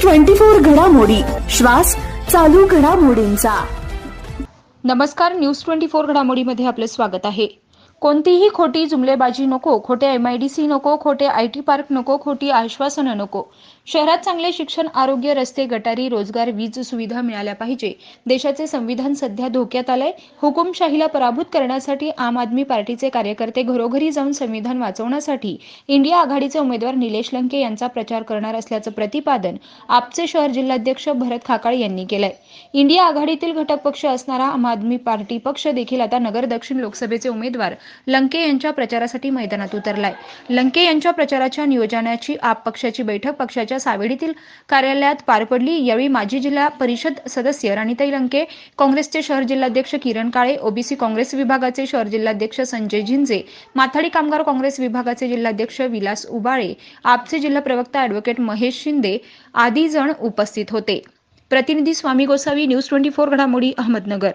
24 घडामोडी, श्वास चालू घडामोडींचा। नमस्कार, न्यूज 24 घडामोडीमध्ये आपले स्वागत आहे। कोणतीही खोटी जुमलेबाजी नको, खोटे MIDC नको, खोटे IT पार्क नको, खोटी आश्वासनं नको। शहरात चांगले शिक्षण, आरोग्य, रस्ते, गटारी, रोजगार, वीज सुविधा मिळाल्या पाहिजे। देशाचे संविधान सध्या धोक्यात आलंय। हुकुमशाहीला पराभूत करण्यासाठी आम आदमी पार्टीचे कार्यकर्ते घरोघरी जाऊन संविधान वाचवण्यासाठी इंडिया आघाडीचे उमेदवार निलेश लंके यांचा प्रचार करणार असल्याचं प्रतिपादन आपचे शहर जिल्हाध्यक्ष भरत खाकाळे यांनी केलंय। इंडिया आघाडीतील घटक पक्ष असणारा आम आदमी पार्टी पक्ष देखील आता नगर दक्षिण लोकसभेचे उमेदवार लंके यांच्या प्रचारासाठी मैदानात उतरलाय। लंके यांच्या प्रचाराच्या नियोजनाची आप पक्षाची बैठक पक्षाच्या सावेडीतील कार्यालयात पार पडली। यावेळी माजी जिल्हा परिषद सदस्य राणीताई लंके, काँग्रेसचे शहर जिल्हाध्यक्ष किरण काळे, ओबीसी काँग्रेस विभागाचे शहर जिल्हाध्यक्ष संजय झिंजे, माथाडी कामगार काँग्रेस विभागाचे जिल्हाध्यक्ष विलास उबाळे, आपचे जिल्हा प्रवक्ता ॲडव्होकेट महेश शिंदे आदी जण उपस्थित होते। प्रतिनिधी स्वामी गोसावी, न्यूज 24 घडामोडी, अहमदनगर।